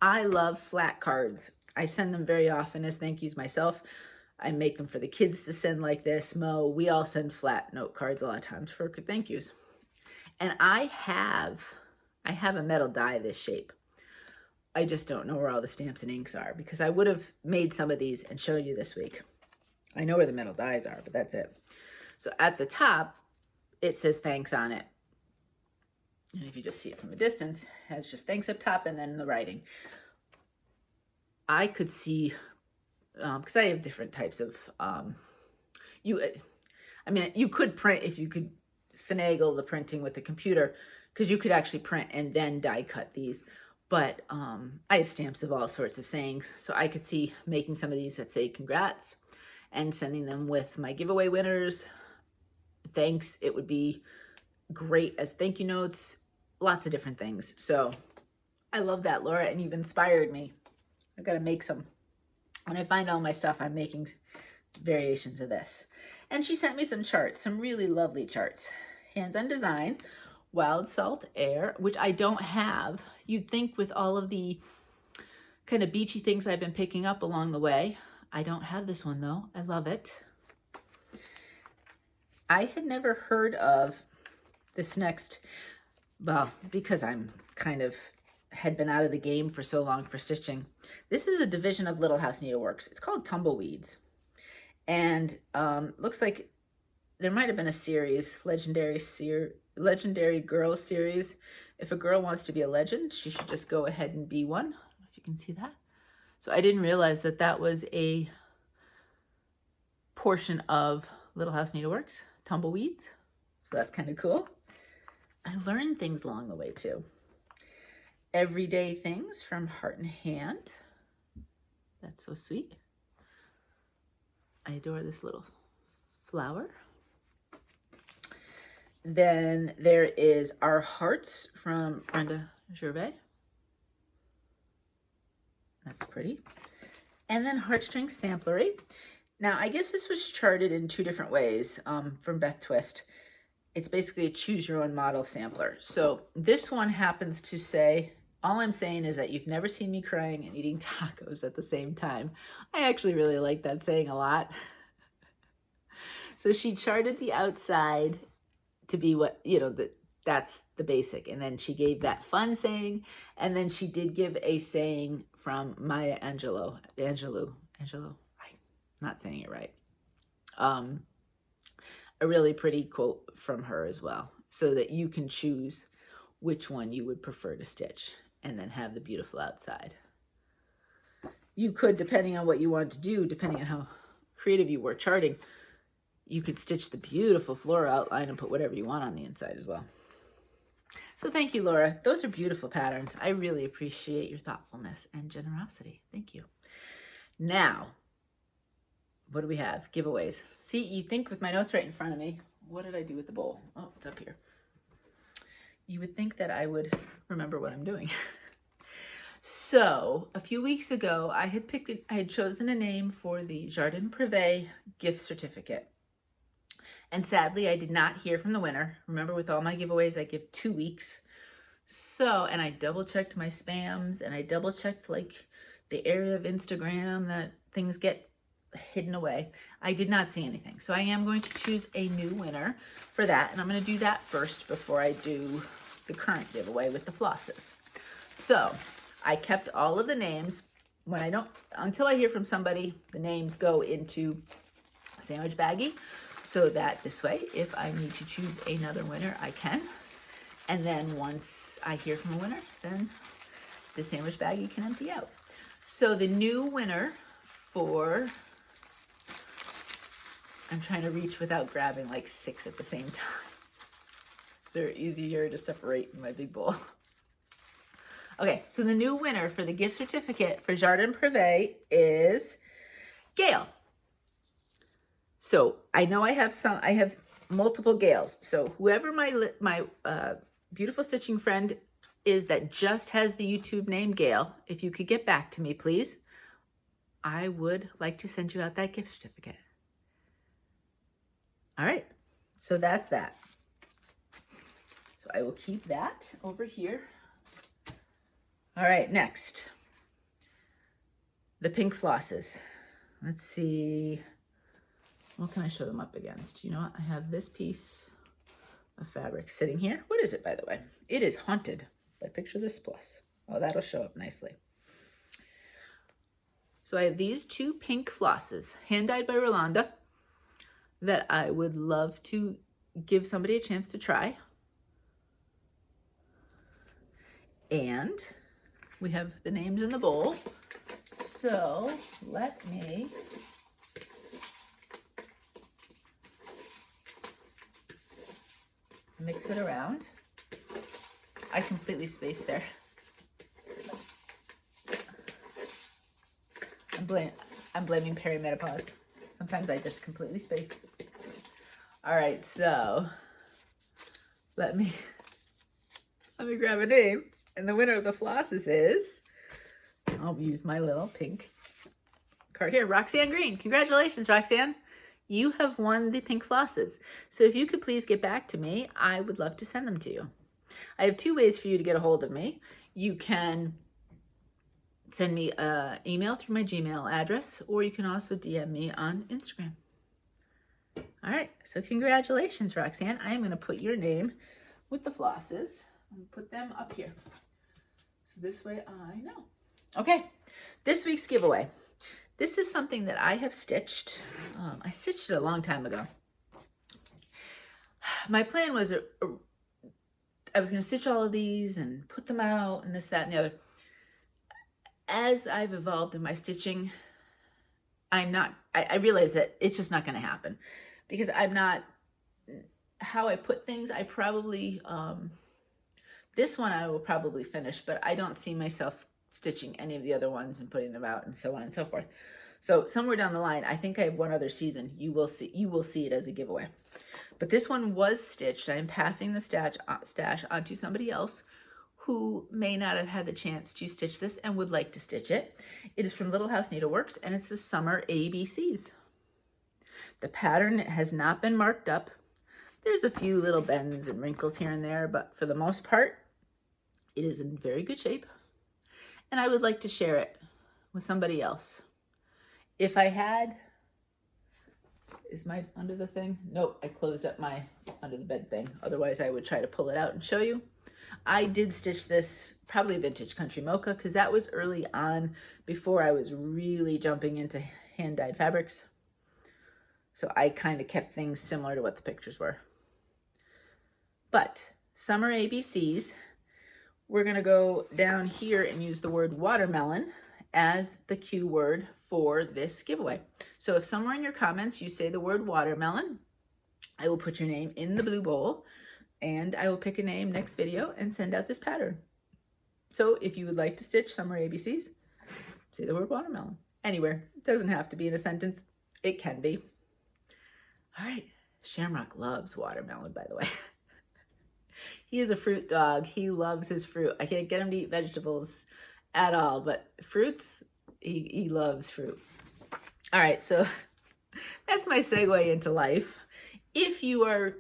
[SPEAKER 1] I love flat cards. I send them very often as thank yous myself. I make them for the kids to send like this. Mo, we all send flat note cards a lot of times for thank yous. And I have a metal die this shape. I just don't know where all the stamps and inks are because I would have made some of these and showed you this week. I know where the metal dies are, but that's it. So at the top, it says thanks on it. And if you just see it from a distance, it has just thanks up top and then the writing. I could see, because I have different types of, you could print if you could finagle the printing with the computer, because you could actually print and then die cut these. But I have stamps of all sorts of sayings. So I could see making some of these that say congrats and sending them with my giveaway winners. Thanks. It would be great as thank you notes, lots of different things. So I love that, Laura, and you've inspired me. I've got to make some. When I find all my stuff, I'm making variations of this. And she sent me some charts, some really lovely charts. Hands-on design, wild salt air, which I don't have. You'd think with all of the kind of beachy things I've been picking up along the way. I don't have this one though. I love it. I had never heard of this next, well, because I'm kind of had been out of the game for so long for stitching. This is a division of Little House Needleworks. It's called Tumbleweeds. And looks like there might have been a series, Legendary Girls series. If a girl wants to be a legend, she should just go ahead and be one. I don't know if you can see that. So I didn't realize that that was a portion of Little House Needleworks, Tumbleweeds. So that's kind of cool. I learned things along the way too. Everyday things from Heart and Hand. That's so sweet. I adore this little flower. Then there is Our Hearts from Brenda Gervais. That's pretty. And then Heartstring Samplery. Now, I guess this was charted in two different ways from Beth Twist. It's basically a choose your own model sampler. So this one happens to say, all I'm saying is that you've never seen me crying and eating tacos at the same time. I actually really like that saying a lot. So she charted the outside to be what, you know, that's the basic. And then she gave that fun saying. And then she did give a saying from Maya Angelou. I'm not saying it right. A really pretty quote from her as well, so that you can choose which one you would prefer to stitch and then have the beautiful outside. You could, depending on what you want to do, depending on how creative you were charting, you could stitch the beautiful floral outline and put whatever you want on the inside as well. So thank you, Laura. Those are beautiful patterns. I really appreciate your thoughtfulness and generosity. Thank you. Now, what do we have? Giveaways. See, you think with my notes right in front of me, what did I do with the bowl? Oh, it's up here. You would think that I would remember what I'm doing. So a few weeks ago, I had chosen a name for the Jardin Privé gift certificate. And sadly, I did not hear from the winner. Remember, with all my giveaways, I give 2 weeks. So, and I double checked my spams and I double checked like the area of Instagram that things get hidden away. I did not see anything. So I am going to choose a new winner for that. And I'm going to do that first before I do the current giveaway with the flosses. So I kept all of the names. When I don't, until I hear from somebody, the names go into a sandwich baggie, so that this way, if I need to choose another winner, I can. And then once I hear from a winner, then the sandwich baggie can empty out. So the new winner for I'm trying to reach without grabbing like 6 at the same time. So they're easier to separate in my big bowl. Okay, so the new winner for the gift certificate for Jardin Privé is Gail. So I know I have multiple Gails. So whoever my beautiful stitching friend is that just has the YouTube name Gail, if you could get back to me, please, I would like to send you out that gift certificate. All right, so that's that. So I will keep that over here. All right, next, the pink flosses. Let's see, what can I show them up against? You know what, I have this piece of fabric sitting here. What is it, by the way? It is Haunted by Picture This Plus. Oh, that'll show up nicely. So I have these 2 pink flosses, hand-dyed by Rolanda, that I would love to give somebody a chance to try. And we have the names in the bowl. So let me mix it around. I completely spaced there. I'm blaming perimenopause. Sometimes I just completely space. All right, so let me grab a name. And the winner of the flosses is, I'll use my little pink card here, Roxanne Green. Congratulations, Roxanne. You have won the pink flosses. So if you could please get back to me, I would love to send them to you. I have 2 ways for you to get a hold of me. You can send me an email through my Gmail address, or you can also DM me on Instagram. All right, so congratulations, Roxanne. I am going to put your name with the flosses and put them up here. So this way I know. Okay, this week's giveaway. This is something that I have stitched. I stitched it a long time ago. My plan was I was going to stitch all of these and put them out and this, that, and the other. As I've evolved in my stitching, I realize that it's just not going to happen, because I'm not, how I put things, I probably, this one I will probably finish, but I don't see myself stitching any of the other ones and putting them out and so on and so forth. So somewhere down the line, I think I have one other season. You will see it as a giveaway. But this one was stitched. I am passing the stash onto somebody else who may not have had the chance to stitch this and would like to stitch it. It is from Little House Needleworks, and it's the Summer ABCs. The pattern has not been marked up. There's a few little bends and wrinkles here and there, but for the most part, it is in very good shape. And I would like to share it with somebody else. If I had, is my under the thing? Nope, I closed up my under the bed thing. Otherwise, I would try to pull it out and show you. I did stitch this, probably Vintage Country Mocha, because that was early on before I was really jumping into hand-dyed fabrics. So I kind of kept things similar to what the pictures were. But Summer ABCs, we're going to go down here and use the word watermelon as the cue word for this giveaway. So if somewhere in your comments you say the word watermelon, I will put your name in the blue bowl, and I will pick a name next video and send out this pattern. So if you would like to stitch Summer ABCs, say the word watermelon. Anywhere. It doesn't have to be in a sentence. It can be. All right. Shamrock loves watermelon, by the way. He is a fruit dog. He loves his fruit. I can't get him to eat vegetables at all, but fruits, he loves fruit. All right, so that's my segue into life. If you are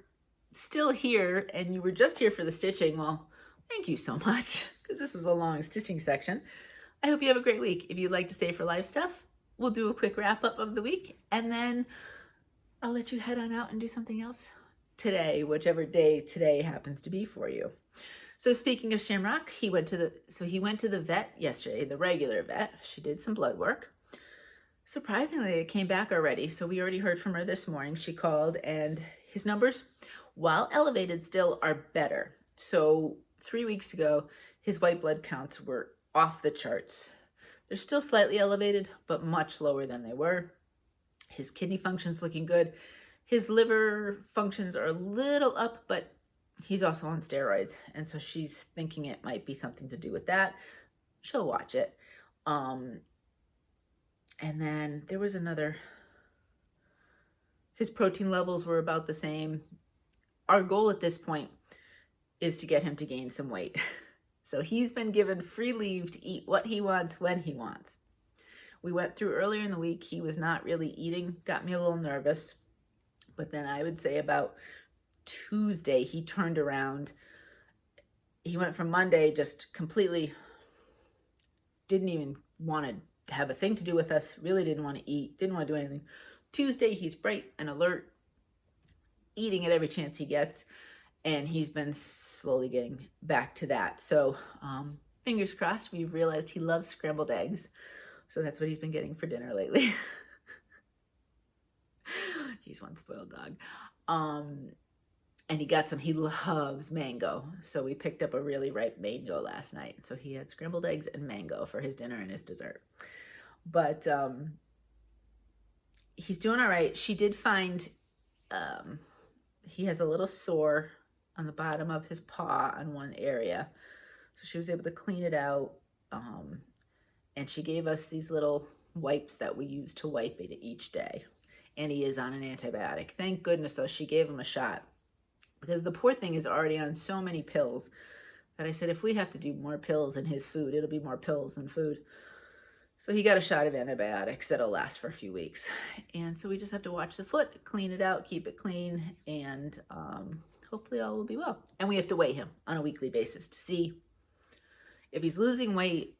[SPEAKER 1] still here and you were just here for the stitching, well, thank you so much, because this was a long stitching section. I hope you have a great week. If you'd like to stay for live stuff, we'll do a quick wrap up of the week, and then I'll let you head on out and do something else today, whichever day today happens to be for you. So speaking of Shamrock, he went to the vet yesterday, the regular vet. She did some blood work. Surprisingly, it came back already. So we already heard from her this morning. She called, and his numbers, while elevated, still are better. So 3 weeks ago, his white blood counts were off the charts. They're still slightly elevated, but much lower than they were. His kidney function's looking good. His liver functions are a little up, but he's also on steroids. And so she's thinking it might be something to do with that. She'll watch it. And then there was another, his protein levels were about the same. Our goal at this point is to get him to gain some weight. So he's been given free leave to eat what he wants when he wants. We went through earlier in the week, he was not really eating, got me a little nervous. But then I would say about Tuesday, he turned around. He went from Monday just completely, didn't even want to have a thing to do with us, really didn't want to eat, didn't want to do anything. Tuesday, he's bright and alert, eating at every chance he gets. And he's been slowly getting back to that. So fingers crossed, we've realized he loves scrambled eggs. So that's what he's been getting for dinner lately. He's one spoiled dog. And he got some, he loves mango. So we picked up a really ripe mango last night. So he had scrambled eggs and mango for his dinner and his dessert. But he's doing all right. She did find he has a little sore on the bottom of his paw on one area. So she was able to clean it out. And she gave us these little wipes that we use to wipe it each day. And he is on an antibiotic. Thank goodness, though, she gave him a shot. Because the poor thing is already on so many pills that I said, if we have to do more pills in his food, it'll be more pills than food. So he got a shot of antibiotics that'll last for a few weeks. And so we just have to watch the foot, clean it out, keep it clean, and hopefully all will be well. And we have to weigh him on a weekly basis to see if he's losing weight.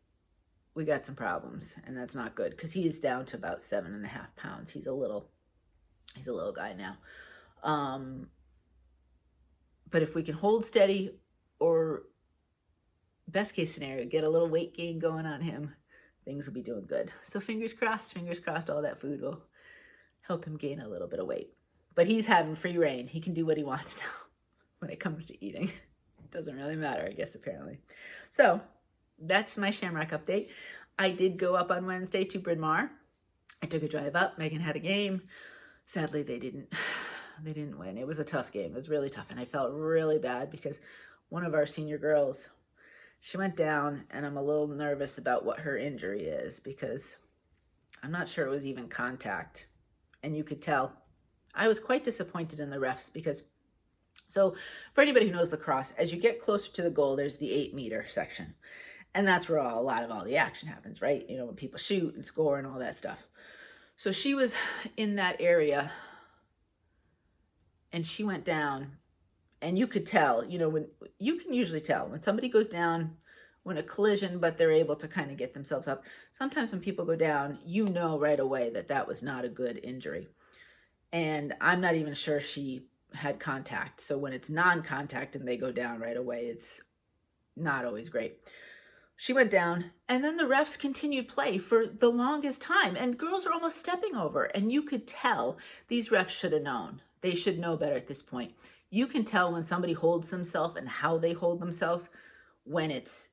[SPEAKER 1] We got some problems, and that's not good because he is down to about 7.5 pounds. He's a little guy now. But if we can hold steady, or best case scenario, get a little weight gain going on him, things will be doing good. So fingers crossed, all that food will help him gain a little bit of weight. But he's having free reign. He can do what he wants now when it comes to eating. It doesn't really matter, I guess, apparently. So that's my Shamrock update. I did go up on Wednesday to Bryn Mawr. I took a drive up. Megan had a game. Sadly, they didn't win. It was a tough game. It was really tough. And I felt really bad because one of our senior girls, she went down, and I'm a little nervous about what her injury is because I'm not sure it was even contact. And you could tell. I was quite disappointed in the refs because, so for anybody who knows lacrosse, as you get closer to the goal, there's the 8-meter section. And that's where a lot of all the action happens, right? You know, when people shoot and score and all that stuff. So she was in that area, and she went down, and you could tell, you know, when you can usually tell when somebody goes down, when a collision, but they're able to kind of get themselves up. Sometimes when people go down, you know right away that that was not a good injury. And I'm not even sure she had contact. So when it's non-contact and they go down right away, it's not always great. She went down, and then the refs continued play for the longest time, and girls are almost stepping over, and you could tell these refs should have known. They should know better at this point. You can tell when somebody holds themselves and how they hold themselves when it's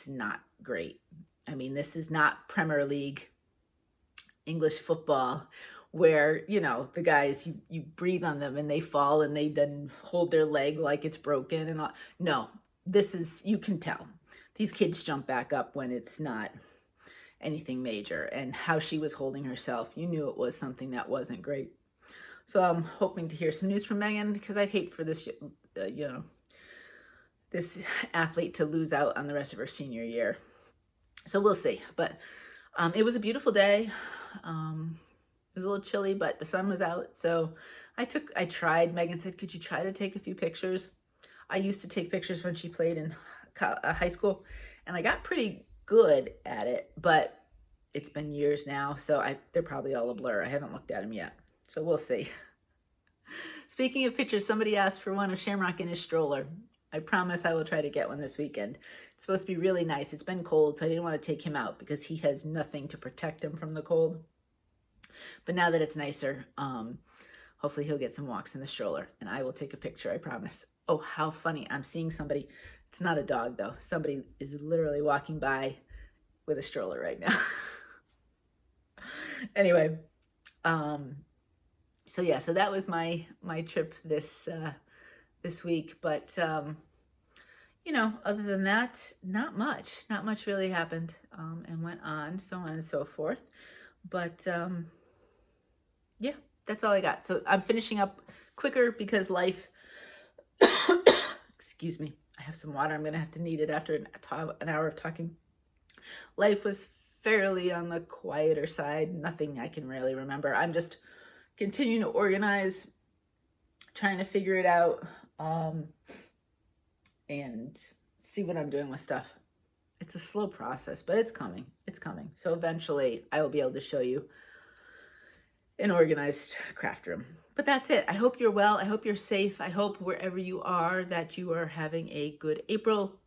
[SPEAKER 1] not great. I mean, this is not Premier League English football where, you know, the guys, you breathe on them and they fall and they then hold their leg like it's broken and all. No, this is, you can tell. These kids jump back up when it's not anything major, and how she was holding herself, you knew it was something that wasn't great. So I'm hoping to hear some news from Megan, because I'd hate for this, this athlete to lose out on the rest of her senior year. So we'll see. But it was a beautiful day. It was a little chilly, but the sun was out. So I tried. Megan said, could you try to take a few pictures? I used to take pictures when she played in high school, and I got pretty good at it, but it's been years now, so they're probably all a blur. I haven't looked at them yet, so we'll see. Speaking of pictures, somebody asked for one of Shamrock in his stroller. I promise I will try to get one this weekend. It's supposed to be really nice. It's been cold, so I didn't want to take him out because he has nothing to protect him from the cold. But now that it's nicer, hopefully he'll get some walks in the stroller, and I will take a picture, I promise. Oh, how funny. I'm seeing somebody. It's not a dog, though. Somebody is literally walking by with a stroller right now. Anyway, So yeah, so that was my trip this this week. But you know, other than that, not much really happened and went on, so on and so forth. But yeah, that's all I got. So I'm finishing up quicker because life, excuse me, I have some water. I'm gonna have to need it after an hour of talking. Life was fairly on the quieter side. Nothing I can really remember. I'm just continuing to organize, trying to figure it out, and see what I'm doing with stuff. It's a slow process, but it's coming. It's coming. So eventually I will be able to show you an organized craft room. But that's it. I hope you're well. I hope you're safe. I hope wherever you are that you are having a good April.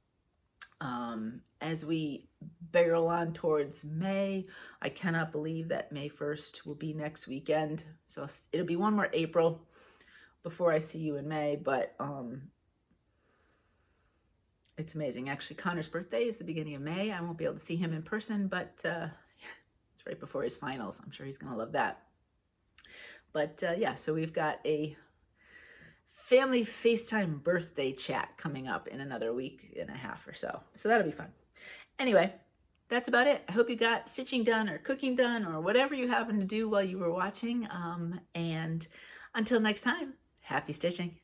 [SPEAKER 1] As we barrel on towards May, I cannot believe that May 1st will be next weekend. So it'll be one more April before I see you in May, but it's amazing. Actually, Connor's birthday is the beginning of May. I won't be able to see him in person, but it's right before his finals. I'm sure he's going to love that. But yeah, so we've got a family FaceTime birthday chat coming up in another week and a half or so. So that'll be fun. Anyway, that's about it. I hope you got stitching done or cooking done or whatever you happen to do while you were watching. And until next time, happy stitching.